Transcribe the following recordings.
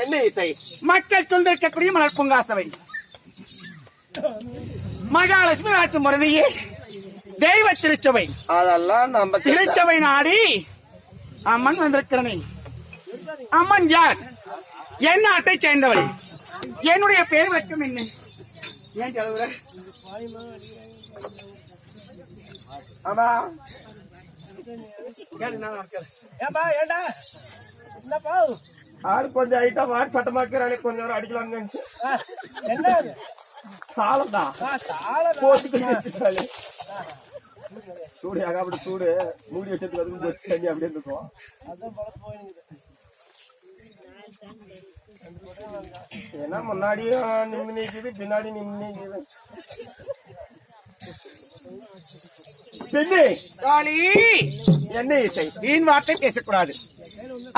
என்ன இசை? மக்கள் சொந்திருக்கக்கூடிய மலர் பூங்காசவை மகாலட்சுமி ராட்சி முறையே தெய்வ திருச்சபை. அதெல்லாம் நம்ம திருச்சபை நாடி அம்மன் வந்திருக்கிறனே. அம்மன் யார்? என் நாட்டை சேர்ந்தவள். என்னுடைய பேர் வழக்கம் என்ன? ஏன் சொல்லுற? ஆமா ஆடு கொஞ்சம் ஐட்டம் ஆடு சட்டமாக்கிறானே கொஞ்சம் நேரம் அடிக்கலாம்னு என்ன சாலம்தான் சூடு அப்படி சூடு மூடி வச்சதுக்கு அதுக்கு வச்சு தண்ணி அப்படியே இருக்கும். ஏன்னா முன்னாடியும் நிம்மி நீக்குது பின்னாடி நிம்மி நீக்குது. என்ன இசை? வீண் வார்த்தை பேசக்கூடாது.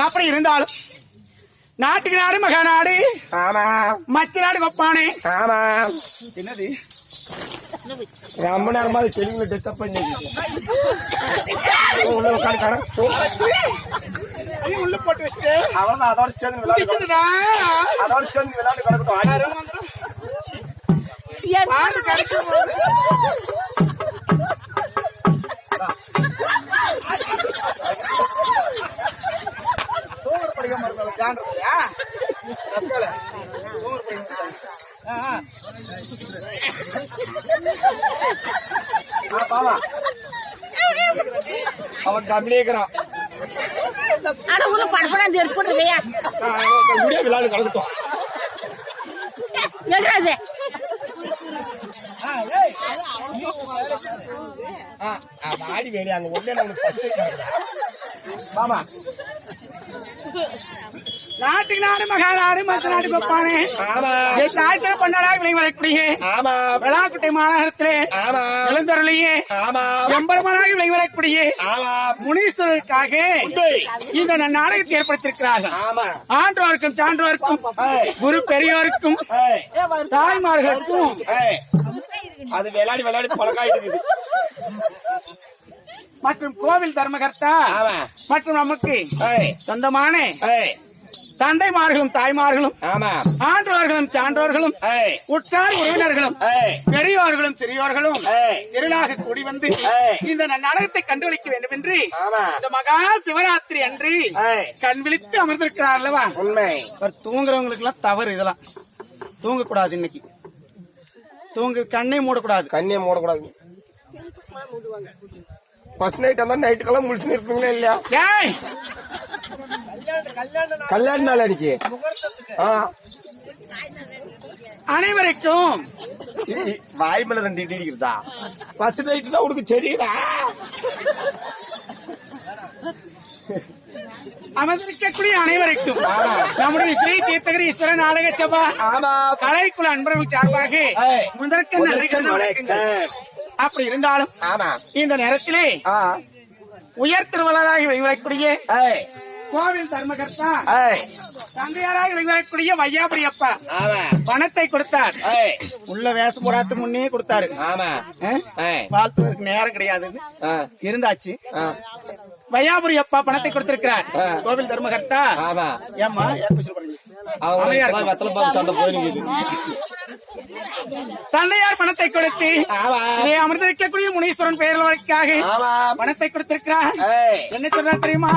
அப்படி இருந்தாலும் நாட்டுக்கு நாடு மகாநாடு. ஆமா. மச்ச நாடு கொப்பானே. ஆமா. என்னது ரொம்ப நேரமா தெலுங்குல டிஸ்டர்ப் பண்ணி உள்ள போட்டு வச்சுட்டு அவன் அதோட சேர்ந்து விளையாடு அதோட சேர்ந்து விளையாடு கிடக்கட்டும். அவன் கம்மியாக்கிறான் விளையாடு கலந்துட்டோம். ஆடி வேலையா அங்க ஒண்ணே மாமா நாட்டுக்கு நாடு மகாநாடு மற்ற நாடு கொப்பானே. தாய்த்திர பண்ணாடாக விளை வரக்கூடிய விளாக்குட்டை மாநகரத்திலே இளந்தொருளையே எம்பெருமானாக விளை வரக்கூடிய முனீஸ்வரருக்காக இந்த நாடகத்தை ஏற்படுத்தியிருக்கிறார்கள். ஆன்றோருக்கும் சான்றோருக்கும் குரு பெரியோருக்கும் தாய்மார்களுக்கும் அது விளையாடி விளையாடி பழக்காயிட்டு மற்றும் கோவில் தர்மகர்த்தா மற்றும் நமக்கு சொந்தமான தந்தைமார்களும் தாய்மார்களும் ஆன்றோர்களும் சான்றோர்களும் உற்றார் உறவினர்களும் பெரியோர்களும் சிறியோர்களும் திருநாக கூடி வந்து இந்த நாடகத்தை கண்டுபிடிக்க வேண்டும் என்று இந்த மகா சிவராத்திரி அன்று கண் விழித்து அமர்ந்திருக்கிறார் அல்லவா. தூங்குறவங்களுக்கு எல்லாம் தவறு. இதெல்லாம் தூங்கக்கூடாது. இன்னைக்கு கண்ணே மூடக்கூடாது. கண்ணே மூடக்கூடாது. ஃபர்ஸ்ட் நைட் அந்த நைட்டுக்கெல்லாம் முடிச்சுன்னு இருப்பீங்களா இல்லையா? கல்யாண நாள் அன்னைக்கு அனைவருக்கும் வாய் மேல ரெண்டு இடி இருக்குதா? ஃபர்ஸ்ட் நைட் தான் உனக்கு தெரியுதா? அமர்ந்திருக்கக்கூடிய அனைவருக்கும் நம்முடைய ஸ்ரீ தீர்த்தகிரி ஈஸ்வர நாடக சபா கலைக்குழு அன்பர்கள் சார்பாக முதற்கு நன்றி. அப்படி இருந்தாலும் இந்த நேரத்திலே உயர் திருவள்ளராக விளங்கக்கூடிய கோவில் தர்மகர்த்தா தந்தையாராக விளங்கக்கூடிய வையாபுரி அப்பா பணத்தை கொடுத்தார். உள்ள வேஷம் போடாதுக்கு முன்னே கொடுத்தாரு. வாழ்த்துவதற்கு நேரம் கிடையாது இருந்தாச்சு. வையாபுரி அப்பா பணத்தை கொடுத்திருக்கிறார். கோவில் தர்மகர்த்தா ஏமா சண்டை போயிருக்கு. தந்தையார் பணத்தை கொடுத்து அமிர்திக்கக்கூடிய முனீஸ்வரன் பெயர் வழக்காக பணத்தை கொடுத்திருக்கிறார். என்ன சொல்ற தெரியுமா?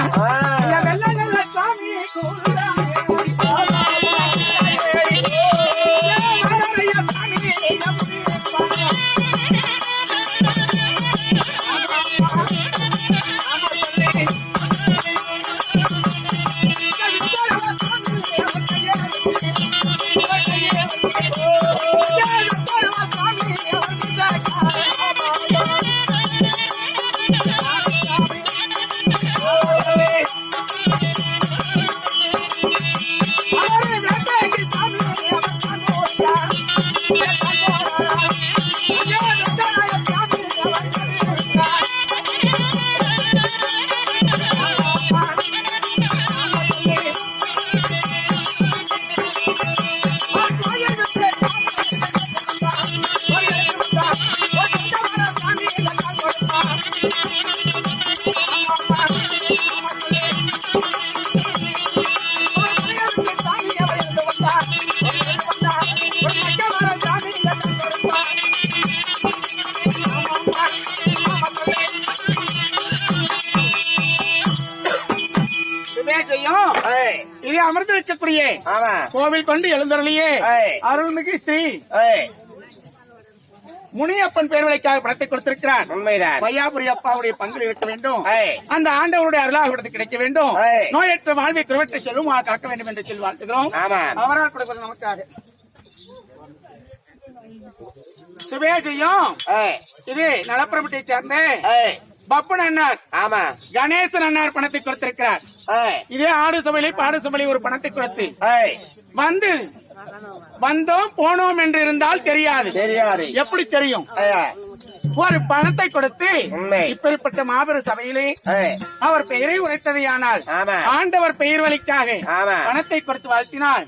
அமர்ந்திருக்கக்கூடிய கோவில் கொண்டு எழுந்தருளியே அருள்மிகு ஸ்ரீ முனியப்பன் பேர்வழிக்காக பணத்தை கொடுத்திருக்கிறார். வையாபுரி அப்பாவுடைய பங்கு இருக்க வேண்டும். அந்த ஆண்டவருடைய அருளாக கிடைக்க வேண்டும். நோயற்ற வாழ்வை குறைவற்ற செல்வமாக காக்க வேண்டும் என்று சொல்லி வாழ்த்துகிறோம். அவரால் கொடுப்பது நமக்காக சுபேஜையும் இது நலப்பிரபுட்டை சேர்ந்த பப்பன் அண்ணார் கணேசன் அண்ணார் பணத்தை கொடுத்திருக்கிறார். இதே ஆடு சபையிலே பாடு சபையிலே ஒரு பணத்தை கொடுத்து வந்து வந்தோம் போனோம் என்று இருந்தால் தெரியாது. எப்படி தெரியும்? ஒரு பணத்தை கொடுத்து இப்படிப்பட்ட மாபெரும் சபையிலே அவர் பெயரை உரைத்ததையானால் ஆண்டவர் பெயர் வழிக்காக பணத்தை கொடுத்து வாழ்த்தினால்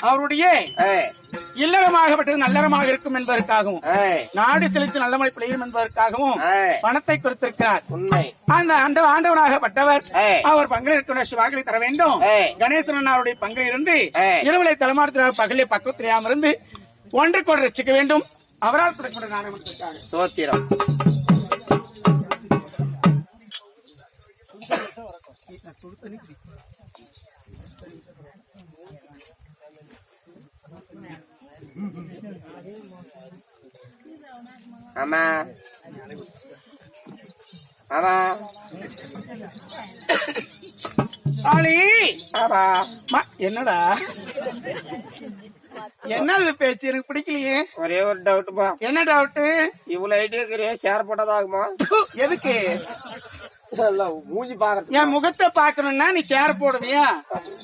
அவருடைய இல்லறமாகப்பட்டது நல்லறமாக இருக்கும் என்பதற்காகவும் நாடு செலுத்தி நல்ல மழை பிழையும் என்பதற்காகவும் பணத்தை கொடுத்திருக்கிறார். அந்த ஆண்டவனாகப்பட்டவர் அவர் பங்களிருக்கிற சிவாக்களை தர வேண்டும். கணேசன் அவருடைய பங்கில் இருந்து இரவுலை தலைமாடுத்தினார் பகலே பக்கம் தெரியாமல் இருந்து ஒன்று கூட ரசிக்க வேண்டும். அவரால் கொடுக்கிற நாணயம் சோத்திரம். ஆமா ஆமா என்னடா என்னது பேச்சு எனக்கு பிடிக்கலையே. ஒரே ஒரு டவுட்மா. என்ன டவுட்? இவ்வளவு ஐடியா ஷேர் போட்டதாகுமா? எதுக்கு? மூஞ்சி பாக்குறது. என் முகத்தை பாக்கணும்னா நீ சேர் போடுவியா?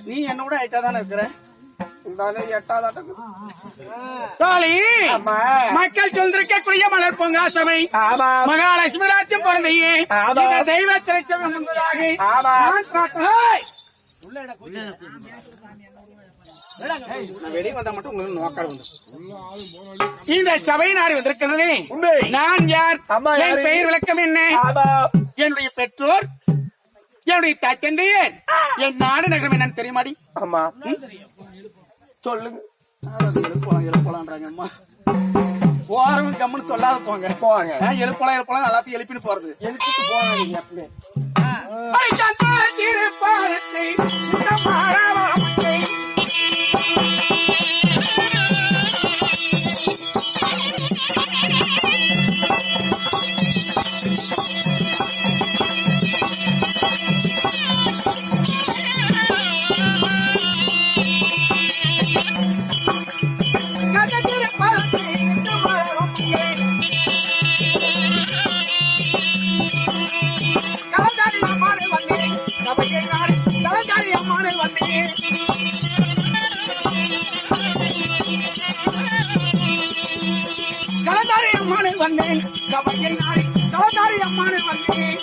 நீ என்னோட ஐட்டா தானே இருக்கிற. மக்கள் சொல்லிருக்கக்கூடிய மலர் பொங்கா சபை மகாலட்சுமி ராஜ்யம் பிறந்தையே தெய்வ திரைச்சபை வெளியே வந்தா மட்டும் நோக்காடு வந்து இந்த சபை நாடி வந்திருக்கிறதே நான் யார்? என் பெயர் விளக்கம் என்ன? என்னுடைய பெற்றோர், என்னுடைய தந்தையர், என் நாடு நகரம் என்னன்னு தெரியுமாடி? ஆமா சொல்லுங்க. எழுப்பலான்றாங்கம்மா. போறவங்க கம்முன்னு சொல்லாத போங்க. எழுப்பலாம் எல்லாத்தையும் எழுப்பின்னு போறது. எழுப்பிட்டு போறாங்க. கலந்தாரி அம்மானை வந்தேன் கபையை நாடி கலந்தாரி அம்மானை வந்தேன்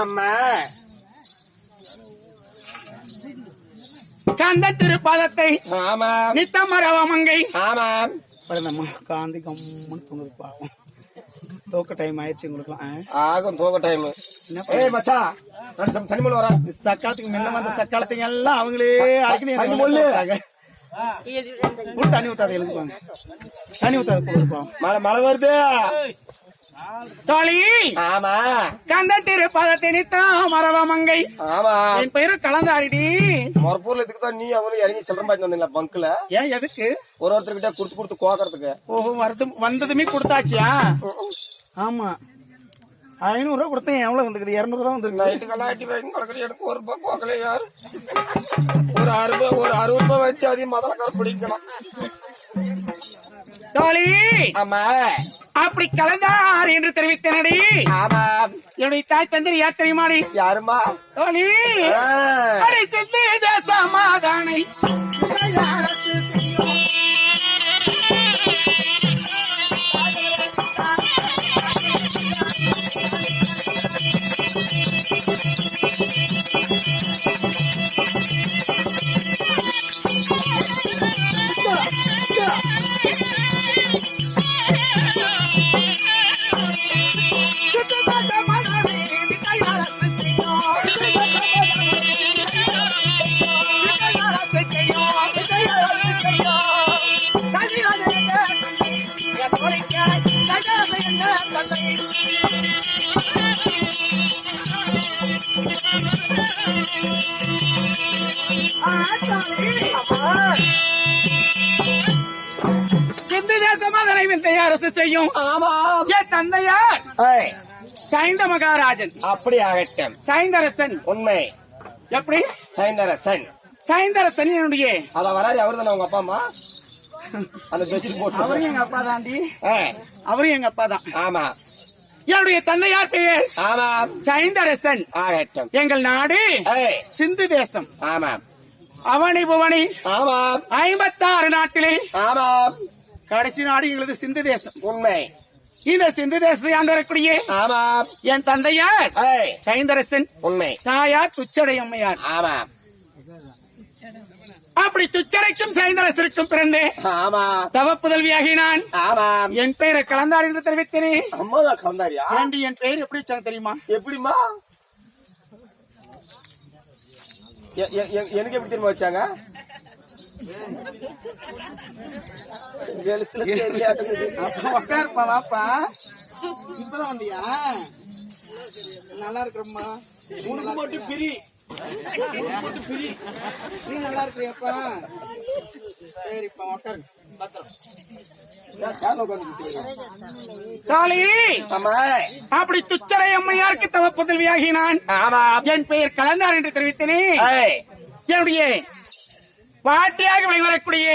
அம்மா கந்த திருப்பாதத்தை நித்தமரவமங்கை காந்தி கம்மன் தூங்குது. பாவம் தூக்க டைம் ஆயிடுச்சு. உங்களுக்கு ஆகும் தூக்க டைம். சக்காலத்துக்கு முன்ன வந்த சக்காலத்துக்கு எல்லாம் அவங்களே தண்ணி ஊத்தாத எழுதுப்பாங்க. தண்ணி ஊத்தாத மழை வருது. தோழி கந்த திருப்பாதத்தை நித்தம் மரவமங்கை. என் பெயரு கலந்தாரிடி. மொரப்பூர்ல இதுக்குதான் நீ அவரும் இறங்கி சில்லற மாதிரி வந்தீங்களா பங்க்ல? ஏன் எதுக்கு? ஒருத்தர்கிட்ட கொடுத்து கோக்கறதுக்கு. ஓஹோ வந்ததுமே கொடுத்தாச்சியா? ஆமா 500 ரூபா கொடுத்தேன். எவ்வளவு வந்துருக்குது? 200 தான் வந்துருக்கு. நைட்டுக்கெல்லாம் எனக்கு ₹1 கோக்கல யாரு? ஒரு 60 ரூபாய் வச்சு அதையும் முதல்ல பிடிக்கலாம். தோழி ஆமா அப்படி கலந்தார் என்று தெரிவித்தனடி. ஆமா என்னுடைய தாய் தந்தை யார் தெரியுமாடி? யாருமா? தோழி சமாதானை சிந்து தேசம் அதனை விந்தைய அரசு செய்யும். ஆமா என் தந்தையார் சைந்த மகாராஜன். அப்படி ஆகட்டும். சைந்தரசன். உண்மை. எப்படி? சைந்தரசன். சைந்தரசன் என்னுடைய அத வராது. அவரு தானே உங்க அப்பா அம்மா? அந்த பெட்ஷீட் போட்டு அவரும் எங்க அப்பா தாண்டி. அவரும் எங்க அப்பா தான். ஆமா. என்னுடைய தந்தையார் பெயர் ஆமா சைந்தரசன். ஆகட்டும். எங்கள் நாடு சிந்து தேசம். ஆமா. அவனி புவனி. ஆமா. 56 நாட்டிலே ஆமா. கடைசி நாடு எங்களது சிந்து தேசம். உண்மை. இந்த சிந்து தேசத்தை ஆண்டு வரக்கூடிய ஆமா என் தந்தையார் சைந்தரசன். உண்மை. தாயார் துச்சடை அம்மையார். ஆமா. அப்படி துச்சடைக்கும் சைந்தரசருக்கும் பிறந்தேன். ஆமா. தவ புதல்வியாகி நான். ஆமா. என் பெயரை கலந்தார் என்று தெரிவித்தேன். அம்மாதான் கலந்தாரியா? ஏண்டி என் பெயர் எப்படி வச்சாங்க தெரியுமா? எப்படிமா? எனக்கு எப்படி தெரியுமா வச்சாங்க? உட்காருப்பாப்பா. இப்பதான் வந்தியா? நல்லா இருக்கிறம்மா. உனக்கு மட்டும் பிரி. நீ நல்லா இருக்கிறியாப்பா? சரிப்பா உட்காரு. காளி. அப்படி துச்சரை அம்மையாருக்கு தவ புதல்வியாகி நான். என் பெயர் கலந்தார் என்று தெரிவித்தேனே. என்னுடைய பாட்டியாக விளைவரக்கூடிய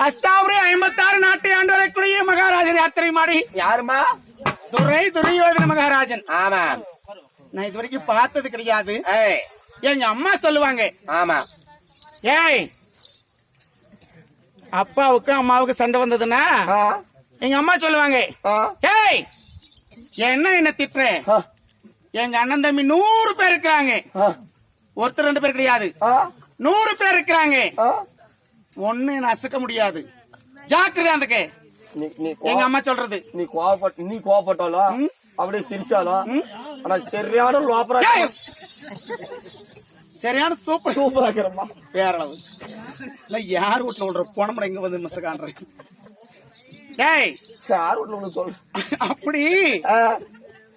அஷ்டாவரி 56 நாட்டை ஆண்டு வரக்கூடிய மகாராஜன் யாத்திரை மாடி. யாருமா? துரியோதன மகாராஜன். ஆமா. நான் இது வரைக்கும் பார்த்தது கிடையாது. எங்க அம்மா சொல்லுவாங்க. ஆமா. ஏய் அப்பாவுக்கு அம்மாவுக்கு சண்டை வந்ததுன்னா எங்க அம்மா சொல்லுவாங்க, ஏய் என்ன திட்டுற? எங்க அண்ணன் தம்பி 100 பேர் இருக்கிறாங்க. ஒருத்தர் 2 பேர் கிடையாது, 100 பேர் இருக்கிறாங்க. ஒண்ணு அசைக்க முடியாது. ஜாக்கிரதை. அதுக்கு எங்க அம்மா சொல்றது. நீ கோவப்பட்டாலும் அப்படியே சிரிச்சாலும் ஆனா சரியான லோப்பரா, சரியான சூப்பர் சூப்பரா இருக்கிறம்மா. வேற அளவு இல்ல. யார் வீட்டுல விடுற போனமுறை இங்க வந்து மிஸ் காண்றேன். டேய் யார் வீட்டுல சொல்லு.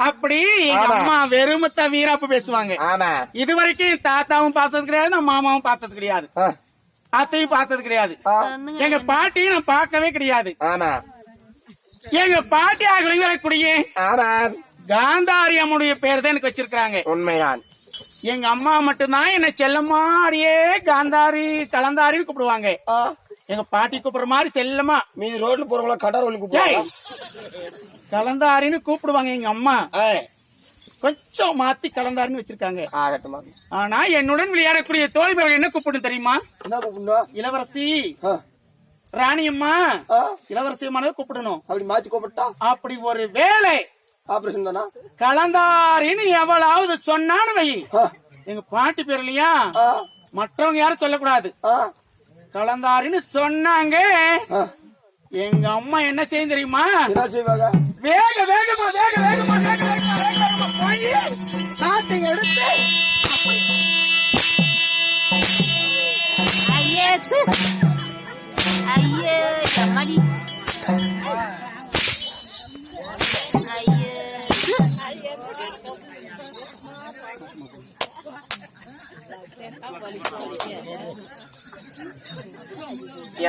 அப்படி எங்க அம்மா வெறுமத்த வீராப்பு பேசுவாங்க. ஆமா. இது வரைக்கும் தாத்தாவும் பார்த்தது கிடையாது, நான் மாமாவும் பார்த்தது கிடையாது, அத்தையும் பார்த்தது கிடையாது, எங்க பாட்டியும் நான் பார்க்கவே கிடையாது. ஆமா. எங்க பாட்டி ஆகலை வரக்கூடிய காந்தாரி அம்முடைய பேர் தான் எனக்கு வச்சிருக்காங்க. உண்மைதான். எங்க அம்மா மட்டும்தான் என்ன செல்லம்மா அடியே காந்தாரி கலந்தாரின்னு கூப்பிடுவாங்க. எங்க பாட்டி கூப்பிடுற மாதிரி செல்லமா. மீதி ரோட்ல போறவங்களா கடார் ஒளி கூப்பிடுவாங்க, கலந்தாரின்னு கூப்பிடுவாங்க. எங்க அம்மா கொஞ்சம் மாத்தி கலந்தாரின்னு வச்சிருக்காங்க. ஆனா என்னுடன் விளையாடக்கூடிய தோழிபர்கள் என்ன கூப்பிடும் தெரியுமா? இளவரசி, ராணியம்மா, இளவரசியம்மானதை கூப்பிடணும். அப்படி மாத்தி கூப்பிட்டா அப்படி ஒரு வேலை ஆபரேஷன் தானா? கலந்தாரின்னு எவ்வளவு சொன்னான்னு வை, எங்க பாட்டி பேர் இல்லையா, மற்றவங்க யாரும் சொல்லக்கூடாது. கலந்தாரின்னு சொன்னாங்க. எங்க அம்மா என்ன செய்யும் தெரியுமா? என்ன செய்வாங்க? வேக வேகமா வேக வேகமா வேக வேகமா வேக வேகமா போய் சாட்டை எடுத்து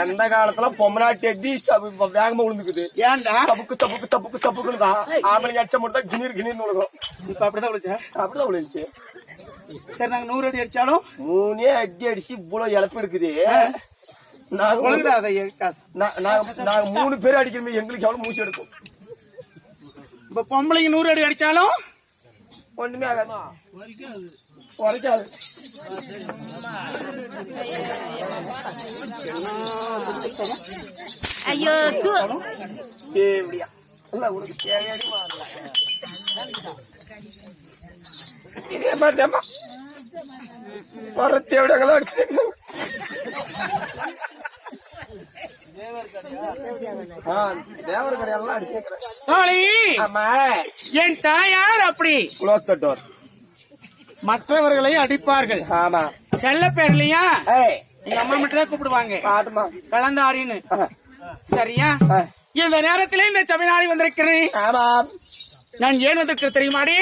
எந்த காலத்துல பொம்மநாட்டி அடி வேகமா விழுந்துக்குது. ஏன்டா? தப்புக்கு தப்புக்கு தப்புக்கு தப்புக்குதான் ஆம்பளைங்க அடிச்ச மட்டும் கிணீர் கிணீர்னு விழுகும். இப்ப அப்படிதான் விழுச்சா? அப்படிதான் விழுந்துச்சு. சரி, நாங்க 100 அடி அடிச்சாலும் 3 அடி அடிச்சு இவ்வளவு இழப்பு எடுக்குது. நாங்க 3 பேர் அடிக்கணும், எங்களுக்கு எவ்வளவு மூச்சு எடுக்கும். இப்ப பொம்பளைங்க 100 அடி அடிச்சாலும் ஒண்ணுமே ஆகாது, உரைக்காது. ஐயோ தேவையா உனக்கு தேவையாடி இதே மாதிரி வர தேவையாங்களா அடிச்சு தேவர் கடையெல்லாம் அடிச்சு. என் தாயார் அப்படி க்ளோஸ் த டோர். மற்றவர்களை அடிப்பார்கள். ஆமா. செல்ல பேர் இல்லையா, எங்க அம்மா மட்டும் தான் கூப்பிடுவாங்க கலந்தாரின்னு. சரியா? இந்த நேரத்திலே இந்த சபை நாடி வந்திருக்கிறேன். ஆமாம். நான் ஏன் வந்திருக்க தெரியுமாடி?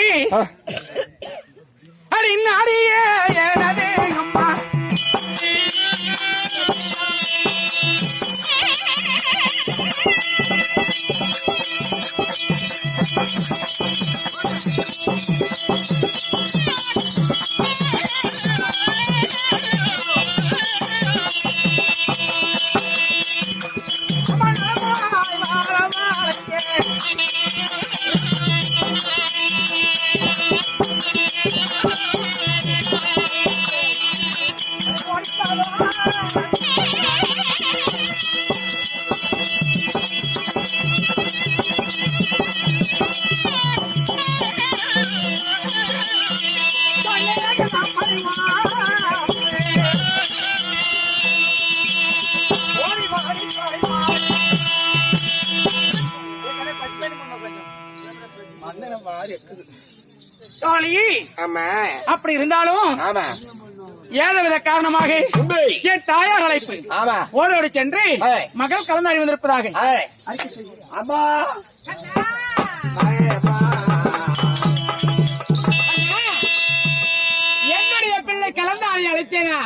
அடி நாடியே ஏனதே அம்மா அப்படி இருந்தாலும் ஏதவித காரணமாக என் தாயார் அழைப்பு ஓடோடி சென்று மகள் கலந்தாடி வந்திருப்பதாக. என்னுடைய பிள்ளை கலந்தாடி அழைத்தேனா?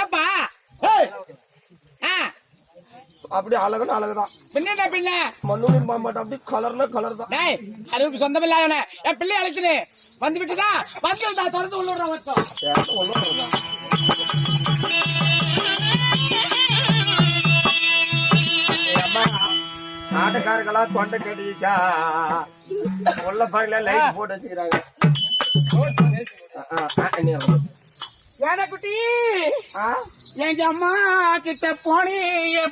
ஏப்பா அப்படி அழகுன்னு அழகுதான். பின்ன பிள்ளை மண்ணூரின் மாமாட்டம் அப்படி கலர்னா கலர் தான். அதுக்கு சொந்தம் இல்லாத என் பிள்ளை அழைத்துனே வந்து விட்டுதா வந்து தொடர்ந்து உள்ளூர் நாட்டுக்காரங்களா தொண்டை கட்டிச்சா உள்ள பாக்கல லைட் போட்டு வச்சுக்கிறாங்க. குட்டி எங்க அம்மா கிட்ட போனியே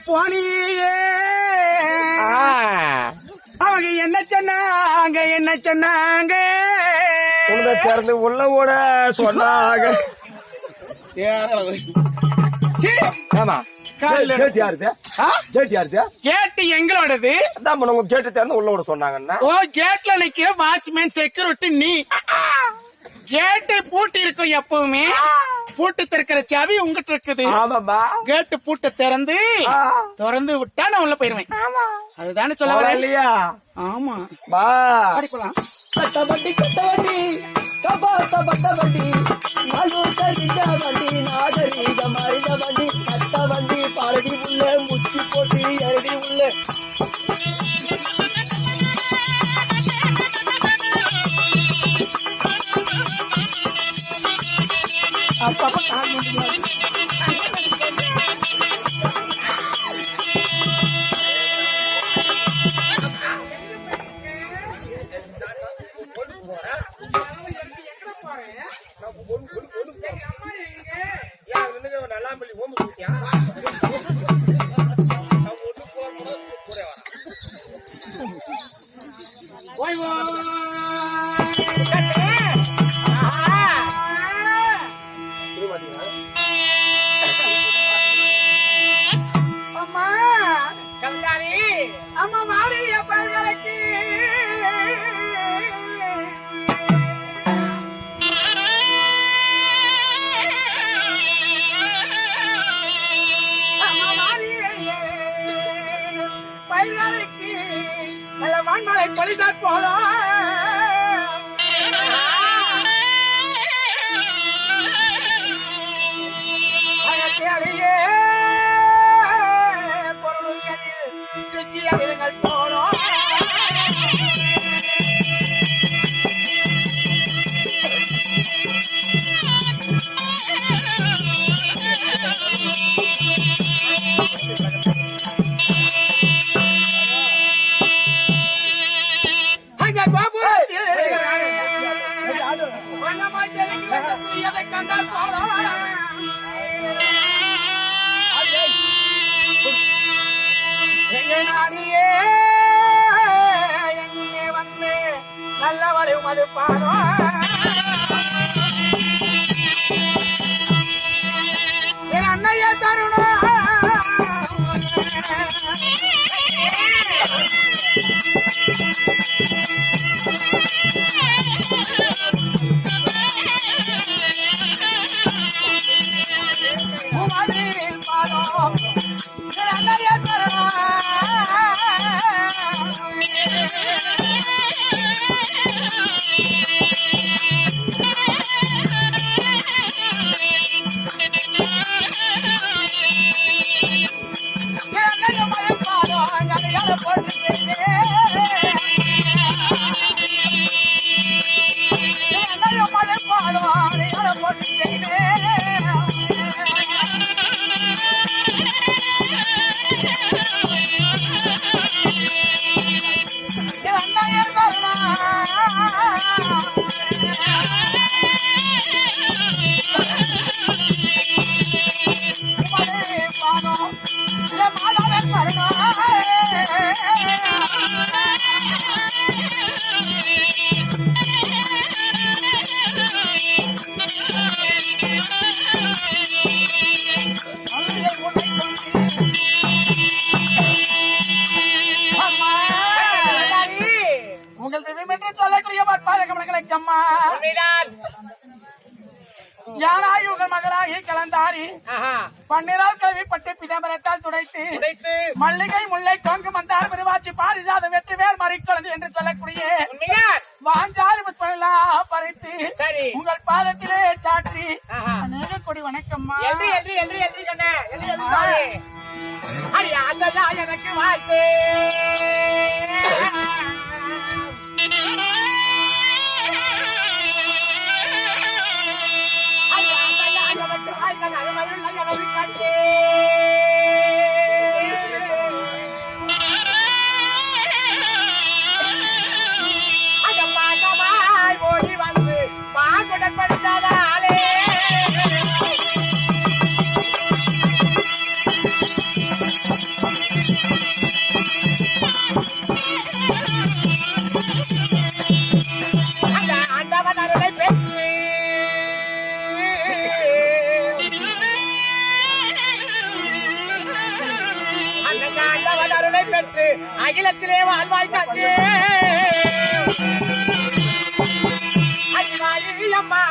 அவங்க என்ன சொன்னாங்க சேர்ந்து உள்ள ஓட சொன்னாங்க. கேட்டு எங்களோடது கேட்டு திறந்து உள்ள ஓட சொன்னாங்கன்னா கேட்ல நிக்கிற வாட்ச்மேன் செக்யூரிட்டி நீ. கேட்டு பூட்டி இருக்கும் எப்பவுமே. பூட்டு திறக்கிற சாவி உங்ககிட்ட இருக்குது. கேட்டு பூட்டை திறந்து விட்டா நான் உள்ள போயிருவேன். அதுதானே சொல்ல வர இல்லையா? ஆமா படிக்கலாம். கட்டவண்டி நாகரீக மனித வண்டி கட்ட வண்டி பாலடி உள்ள முச்சி போட்டு எரடி உள்ள அப்பப்ப நல்லவளை மதிப்பாரோ என் அண்ணைய தருணா பாரோ என் அண்ணைய தருணா உங்கள் திவ்யம் என்று சொல்லக்கூடிய பற்பாதகமனங்களுக்கு அம்மா யாராகி உங்கள் மகளாகி கலந்தாரி பன்னிரால் கல்வி பட்டு பிதம்பரத்தால் துடைத்து மல்லிகை முல்லை கொங்கு மந்தார் விருவாச்சி பாரிஜாதம் வெற்றி வேர் மறிக்கொழுது என்று சொல்லக்கூடிய வாஞ்சாலி புஷ்பமெல்லாம் பறித்து உங்கள் பாதத்திலே சாற்றி அநேக கொடி வணக்கம்மா எனக்கு வாழ்த்து ஓடி வந்து பாங்குடன் படித்தாலே அண்டவன் அருளை பெற்று அண்டவன் அருளை பெற்று அகிலத்திலே வாழ்வாய் கண்டு அம்மா